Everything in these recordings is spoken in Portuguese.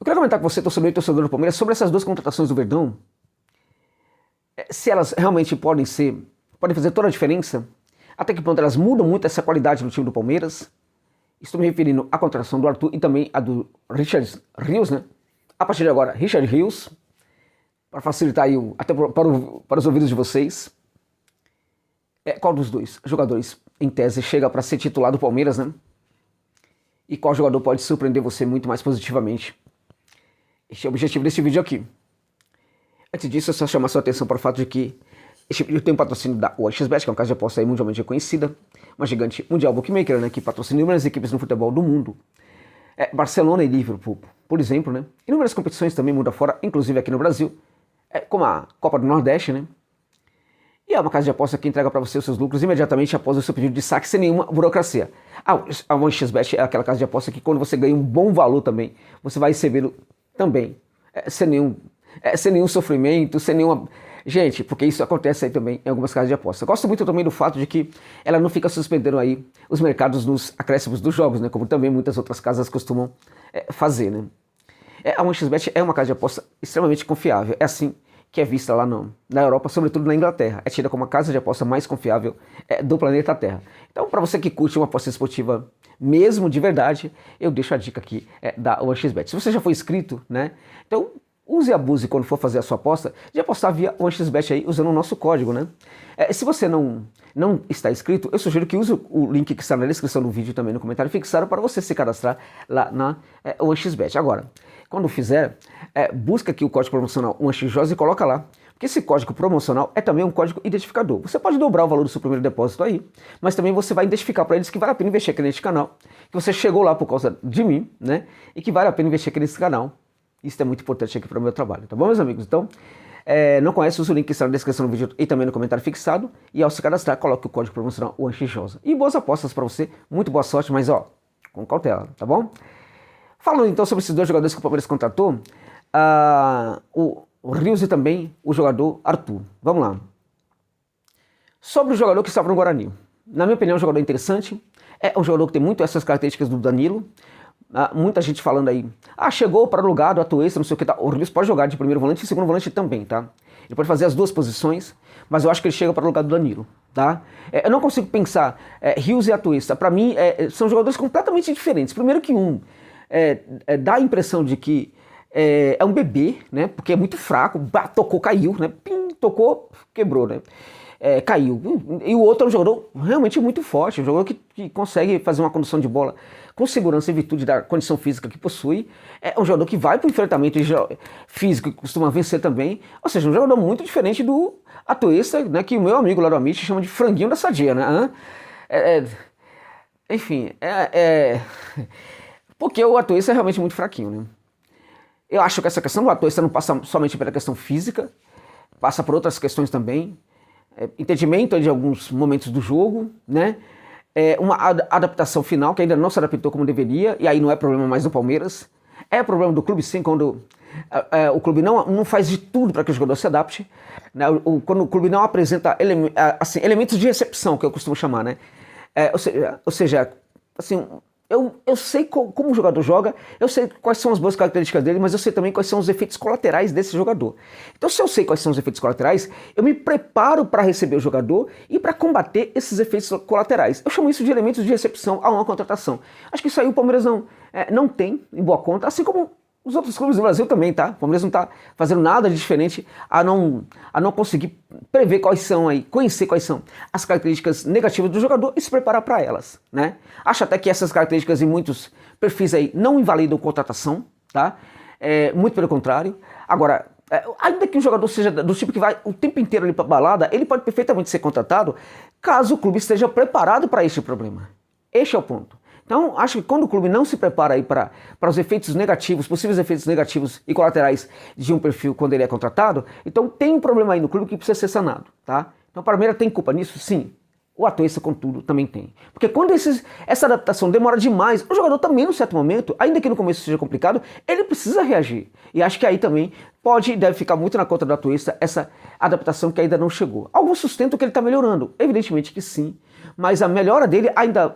Eu quero comentar com você, torcedor e torcedor do Palmeiras, sobre essas duas contratações do Verdão. Se elas realmente podem fazer toda a diferença, até que ponto elas mudam muito essa qualidade do time do Palmeiras. Estou me referindo à contratação do Arthur e também a do Richard Rios, né? A partir de agora, Richard Rios, para facilitar aí até para os ouvidos de vocês. Qual dos dois jogadores, em tese, chega para ser titular do Palmeiras, né? E qual jogador pode surpreender você muito mais positivamente? Este é o objetivo desse vídeo aqui. Antes disso, é só chamar sua atenção para o fato de que este vídeo tem um patrocínio da OneXBet, que é uma casa de aposta aí mundialmente reconhecida, uma gigante mundial bookmaker, né, que patrocina inúmeras equipes no futebol do mundo. Barcelona e Liverpool, por exemplo, né? Inúmeras competições também mundo afora, inclusive aqui no Brasil, como a Copa do Nordeste, né? E é uma casa de aposta que entrega para você os seus lucros imediatamente após o seu pedido de saque, sem nenhuma burocracia. A OneXBet é aquela casa de aposta que quando você ganha um bom valor também, você vai recebê-lo também, sem nenhum sofrimento, sem nenhuma... Gente, porque isso acontece aí também em algumas casas de aposta. Gosto muito também do fato de que ela não fica suspendendo aí os mercados nos acréscimos dos jogos, né? Como também muitas outras casas costumam fazer, né? A OneXBet é uma casa de aposta extremamente confiável. É assim que é vista lá na Europa, sobretudo na Inglaterra. É tida como a casa de aposta mais confiável do planeta Terra. Então, para você que curte uma aposta esportiva mesmo de verdade, eu deixo a dica aqui da OneXBet. Se você já foi inscrito, né? Então, use e abuse quando for fazer a sua aposta de apostar via OneXBet aí, usando o nosso código, né? Se você não está inscrito, eu sugiro que use o link que está na descrição do vídeo e também no comentário fixado para você se cadastrar lá na OneXBet. Agora, quando fizer, busca aqui o código promocional OneXJosa e coloca lá. Porque esse código promocional é também um código identificador. Você pode dobrar o valor do seu primeiro depósito aí, mas também você vai identificar para eles que vale a pena investir aqui neste canal, que você chegou lá por causa de mim, né? E que vale a pena investir aqui nesse canal. Isso é muito importante aqui para o meu trabalho, tá bom, meus amigos? Então, não conhece, usa o link que está na descrição do vídeo e também no comentário fixado. E ao se cadastrar, coloque o código promocional OneXJosa. E boas apostas para você, muito boa sorte, mas com cautela, tá bom? Falando então sobre esses dois jogadores que o Palmeiras contratou, o Rios e também o jogador Arthur. Vamos lá. Sobre o jogador que estava no Guarani. Na minha opinião, é um jogador interessante. É um jogador que tem muito essas características do Danilo. Muita gente falando aí, chegou para o lugar do Atuesta, não sei o que, tá. O Rios pode jogar de primeiro volante e segundo volante também, tá? Ele pode fazer as duas posições, mas eu acho que ele chega para o lugar do Danilo, tá? Eu não consigo pensar Rios e Atuesta. Para mim, são jogadores completamente diferentes. Primeiro que dá a impressão de que é um bebê, né? Porque é muito fraco, tocou, caiu, né? Pim, tocou, quebrou, né? Caiu. E o outro é um jogador realmente muito forte, um jogador que consegue fazer uma condução de bola com segurança em virtude da condição física que possui. É um jogador que vai para o enfrentamento físico e costuma vencer também. Ou seja, um jogador muito diferente do Atuesta, né, que o meu amigo lá do Amit chama de franguinho da sadia, né? Enfim, porque o Atuesta é realmente muito fraquinho, né? Eu acho que essa questão do Atuesta não passa somente pela questão física, passa por outras questões também. Entendimento de alguns momentos do jogo, né? Uma adaptação final que ainda não se adaptou como deveria, e aí não é problema mais do Palmeiras. É problema do clube, sim, quando o clube não faz de tudo para que o jogador se adapte, né? Quando o clube não apresenta elementos de recepção, que eu costumo chamar, né? Ou seja, assim, eu sei como o jogador joga, eu sei quais são as boas características dele, mas eu sei também quais são os efeitos colaterais desse jogador. Então, se eu sei quais são os efeitos colaterais, eu me preparo para receber o jogador e para combater esses efeitos colaterais. Eu chamo isso de elementos de recepção a uma contratação. Acho que isso aí o Palmeiras não tem em boa conta, assim como os outros clubes do Brasil também, tá? O Palmeiras não tá fazendo nada de diferente a não conseguir prever conhecer quais são as características negativas do jogador e se preparar para elas, né? Acho até que essas características em muitos perfis aí não invalidam contratação, tá? Muito pelo contrário. Agora, ainda que o jogador seja do tipo que vai o tempo inteiro ali pra balada, ele pode perfeitamente ser contratado caso o clube esteja preparado para este problema. Este é o ponto. Então, acho que quando o clube não se prepara aí para os efeitos negativos, possíveis efeitos negativos e colaterais de um perfil quando ele é contratado, então tem um problema aí no clube que precisa ser sanado, tá? Então, o Palmeiras tem culpa nisso? Sim. O Atuesta, contudo, também tem. Porque quando essa adaptação demora demais, o jogador também, num certo momento, ainda que no começo seja complicado, ele precisa reagir. E acho que aí também pode e deve ficar muito na conta do Atuesta essa adaptação que ainda não chegou. Alguns sustentam que ele está melhorando. Evidentemente que sim. mas a melhora dele ainda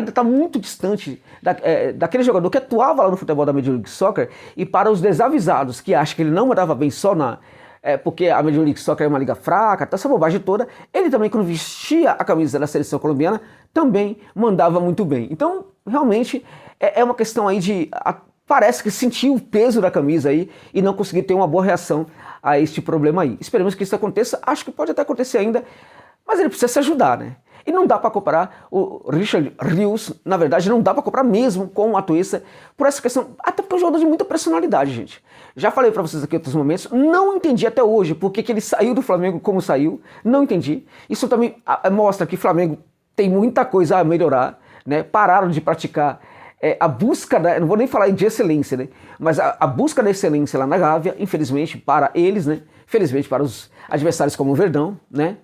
está muito distante daquele jogador que atuava lá no futebol da Major League Soccer, e para os desavisados que acham que ele não mandava bem só porque a Major League Soccer é uma liga fraca, essa bobagem toda, ele também, quando vestia a camisa da seleção colombiana, também mandava muito bem. Então, realmente, é uma questão aí parece que sentiu o peso da camisa aí e não conseguiu ter uma boa reação a este problema aí. Esperemos que isso aconteça, acho que pode até acontecer ainda, mas ele precisa se ajudar, né? E não dá para comparar o Richard Rios, na verdade, não dá para comparar mesmo com o Atuesta por essa questão, até porque é um jogador de muita personalidade, gente. Já falei para vocês aqui em outros momentos, não entendi até hoje por que ele saiu do Flamengo como saiu, não entendi. Isso também mostra que o Flamengo tem muita coisa a melhorar, né? Pararam de praticar a busca, não vou nem falar de excelência, né? Mas a busca da excelência lá na Gávea, infelizmente para eles, né? Felizmente para os adversários como o Verdão, né?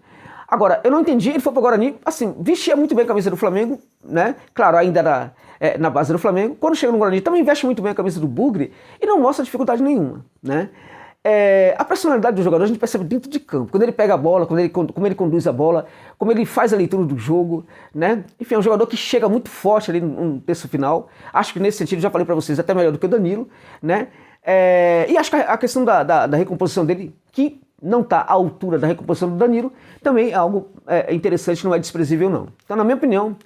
Agora, eu não entendi, ele foi para o Guarani, assim, vestia muito bem a camisa do Flamengo, né? Claro, ainda era na base do Flamengo. Quando chega no Guarani, também veste muito bem a camisa do Bugre e não mostra dificuldade nenhuma, né? A personalidade do jogador a gente percebe dentro de campo, quando ele pega a bola, como ele conduz a bola, como ele faz a leitura do jogo, né? Enfim, é um jogador que chega muito forte ali no terço final. Acho que nesse sentido, já falei para vocês, até melhor do que o Danilo, né? E acho que a questão da recomposição dele, que não está à altura da recomposição do Danilo, também é algo interessante, não é desprezível não. Então, na minha opinião,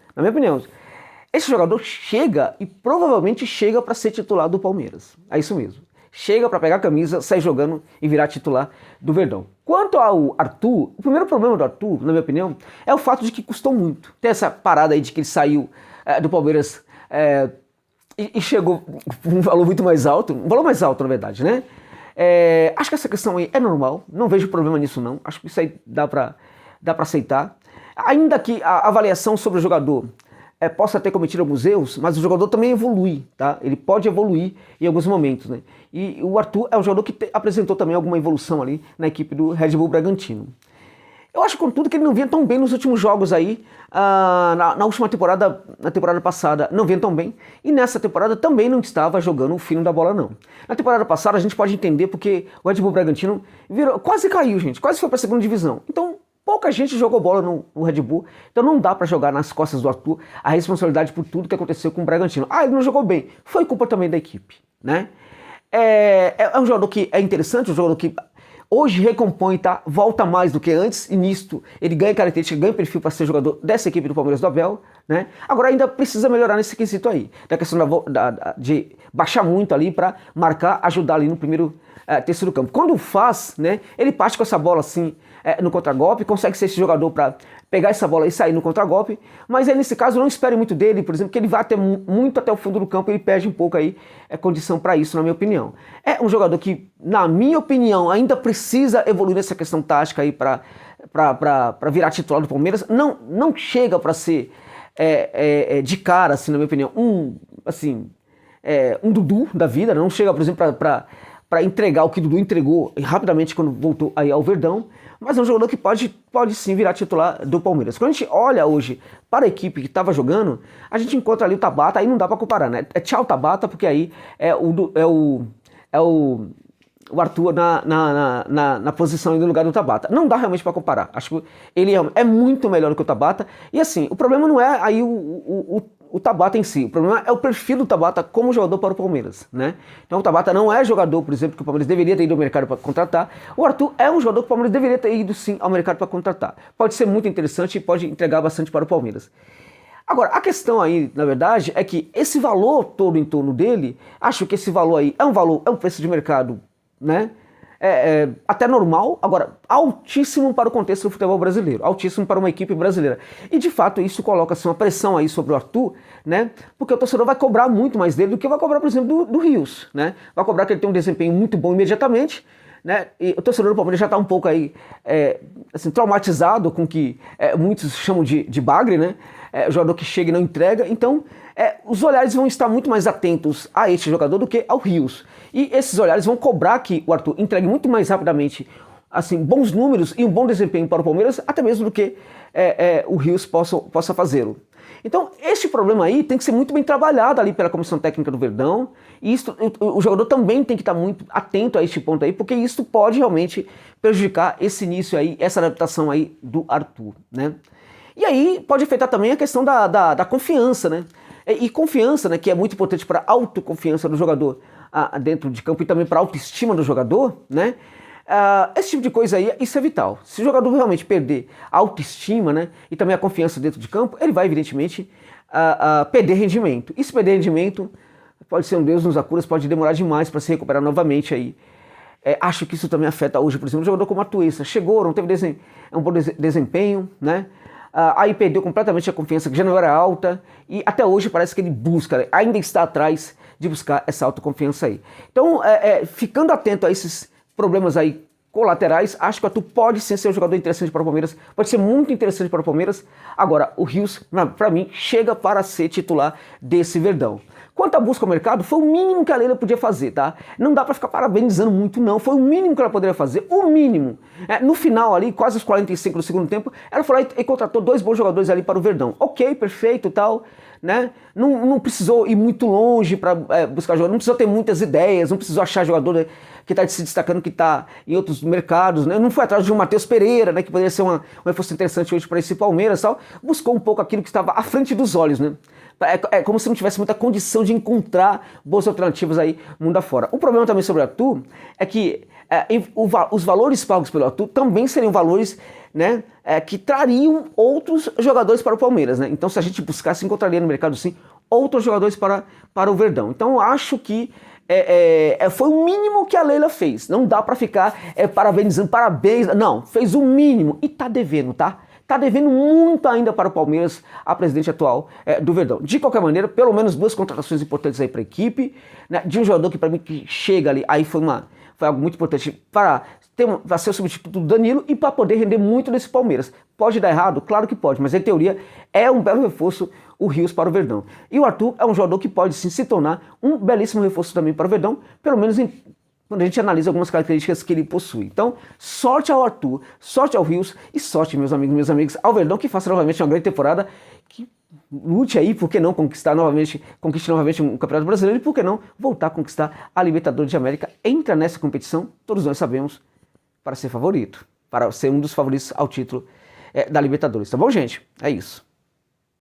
esse jogador chega e provavelmente chega para ser titular do Palmeiras. É isso mesmo. Chega para pegar a camisa, sair jogando e virar titular do Verdão. Quanto ao Arthur, o primeiro problema do Arthur, na minha opinião, é o fato de que custou muito. Tem essa parada aí de que ele saiu do Palmeiras e chegou com um valor muito mais alto, um valor mais alto na verdade, né? Acho que essa questão aí é normal, não vejo problema nisso não, acho que isso aí dá pra aceitar. Ainda que a avaliação sobre o jogador possa ter cometido alguns erros, mas o jogador também evolui, tá? Ele pode evoluir em alguns momentos, né? E o Arthur é um jogador que apresentou também alguma evolução ali na equipe do Red Bull Bragantino. Eu acho, contudo, que ele não vinha tão bem nos últimos jogos aí, na última temporada, na temporada passada, não vinha tão bem, e nessa temporada também não estava jogando o fino da bola, não. Na temporada passada a gente pode entender porque o Red Bull Bragantino quase caiu, gente, quase foi para a segunda divisão. Então, pouca gente jogou bola no Red Bull, então não dá para jogar nas costas do Arthur a responsabilidade por tudo que aconteceu com o Bragantino. Ele não jogou bem, foi culpa também da equipe, né? É um jogador que é interessante, um jogador que hoje recompõe, tá? Volta mais do que antes, e nisto ele ganha característica, ganha perfil para ser jogador dessa equipe do Palmeiras do Abel, né? Agora ainda precisa melhorar nesse quesito aí, da questão de baixar muito ali para marcar, ajudar ali no primeiro terceiro campo. Quando faz, né, ele parte com essa bola assim no contragolpe, consegue ser esse jogador para pegar essa bola e sair no contragolpe, mas aí nesse caso não espere muito dele, por exemplo, que ele vá até muito até o fundo do campo e ele perde um pouco aí condição para isso, na minha opinião. É um jogador que, na minha opinião, ainda precisa evoluir nessa questão tática aí para virar titular do Palmeiras. Não chega para ser de cara, assim, na minha opinião, um Dudu da vida, não chega, por exemplo, para entregar o que o Dudu entregou rapidamente quando voltou aí ao Verdão, mas é um jogador que pode sim virar titular do Palmeiras. Quando a gente olha hoje para a equipe que estava jogando, a gente encontra ali o Tabata, aí não dá para comparar, né? Tchau Tabata, porque aí o Arthur na posição e no lugar do Tabata. Não dá realmente para comparar. Acho que ele é muito melhor do que o Tabata. E assim, o problema não é aí o Tabata em si. O problema é o perfil do Tabata como jogador para o Palmeiras, né? Então o Tabata não é jogador, por exemplo, que o Palmeiras deveria ter ido ao mercado para contratar. O Arthur é um jogador que o Palmeiras deveria ter ido sim ao mercado para contratar. Pode ser muito interessante e pode entregar bastante para o Palmeiras. Agora, a questão aí, na verdade, é que esse valor todo em torno dele, acho que esse valor aí é um preço de mercado, né? Até normal, agora altíssimo para o contexto do futebol brasileiro, altíssimo para uma equipe brasileira. E de fato isso coloca assim, uma pressão aí sobre o Arthur, né? Porque o torcedor vai cobrar muito mais dele do que vai cobrar, por exemplo, do Rios, né? Vai cobrar que ele tem um desempenho muito bom imediatamente, né? E o torcedor do Palmeiras já está um pouco aí assim, traumatizado com o que muitos chamam de bagre, né? Jogador que chega e não entrega. Então os olhares vão estar muito mais atentos a este jogador do que ao Rios. E esses olhares vão cobrar que o Arthur entregue muito mais rapidamente assim, bons números e um bom desempenho para o Palmeiras, até mesmo do que o Rios possa fazê-lo. Então, este problema aí tem que ser muito bem trabalhado ali pela comissão técnica do Verdão, e o jogador também tem que estar muito atento a este ponto aí, porque isso pode realmente prejudicar esse início aí, essa adaptação aí do Arthur, né? E aí pode afetar também a questão da confiança, né? E confiança, né, que é muito importante para a autoconfiança do jogador dentro de campo e também para a autoestima do jogador, né? Esse tipo de coisa aí, isso é vital. Se o jogador realmente perder a autoestima, né, e também a confiança dentro de campo, ele vai evidentemente perder rendimento. E se perder rendimento, pode ser um Deus nos acuda, pode demorar demais para se recuperar novamente aí. Acho que isso também afeta hoje, por exemplo, um jogador como a Atuesta. Chegou, não teve um bom desempenho, né? Aí perdeu completamente a confiança, que já não era alta, e até hoje parece que ele busca, né, ainda está atrás de buscar essa autoconfiança aí. Então, ficando atento a esses problemas aí colaterais, acho que o Arthur pode sim ser um jogador interessante para o Palmeiras, pode ser muito interessante para o Palmeiras. Agora, o Rios, para mim, chega para ser titular desse Verdão. Quanto à busca ao mercado, foi o mínimo que a Leila podia fazer, tá? Não dá pra ficar parabenizando muito, não. Foi o mínimo que ela poderia fazer, o mínimo. No final ali, quase os 45 do segundo tempo, ela foi lá e contratou 2 bons jogadores ali para o Verdão. Ok, perfeito e tal, né? Não precisou ir muito longe para buscar jogador, não precisou ter muitas ideias, não precisou achar jogador, né, que está se destacando, que está em outros mercados, né? Não foi atrás de um Matheus Pereira, né, que poderia ser um reforço interessante hoje para esse Palmeiras e tal. Buscou um pouco aquilo que estava à frente dos olhos, né? É como se não tivesse muita condição de encontrar boas alternativas aí mundo afora. O problema também sobre o Arthur é que os valores pagos pelo Arthur também seriam valores, né, que trariam outros jogadores para o Palmeiras, né? Então, se a gente buscasse, encontraria no mercado sim outros jogadores para o Verdão. Então, eu acho que foi o mínimo que a Leila fez. Não dá para ficar parabenizando, parabéns. Não, fez o mínimo e tá devendo, tá? Tá devendo muito ainda para o Palmeiras, a presidente atual do Verdão. De qualquer maneira, pelo menos 2 contratações importantes aí para a equipe, né, de um jogador que para mim que chega ali, aí foi algo muito importante para ser o substituto do Danilo e para poder render muito nesse Palmeiras. Pode dar errado? Claro que pode, mas em teoria é um belo reforço o Rios para o Verdão. E o Arthur é um jogador que pode sim se tornar um belíssimo reforço também para o Verdão, pelo menos quando a gente analisa algumas características que ele possui. Então, sorte ao Arthur, sorte ao Rios e sorte, meus amigos, ao Verdão, que faça novamente uma grande temporada, que lute aí, por que não conquiste novamente um Campeonato Brasileiro e por que não voltar a conquistar a Libertadores de América. Entra nessa competição, todos nós sabemos, para ser favorito, para ser um dos favoritos ao título da Libertadores. Tá bom, gente? É isso.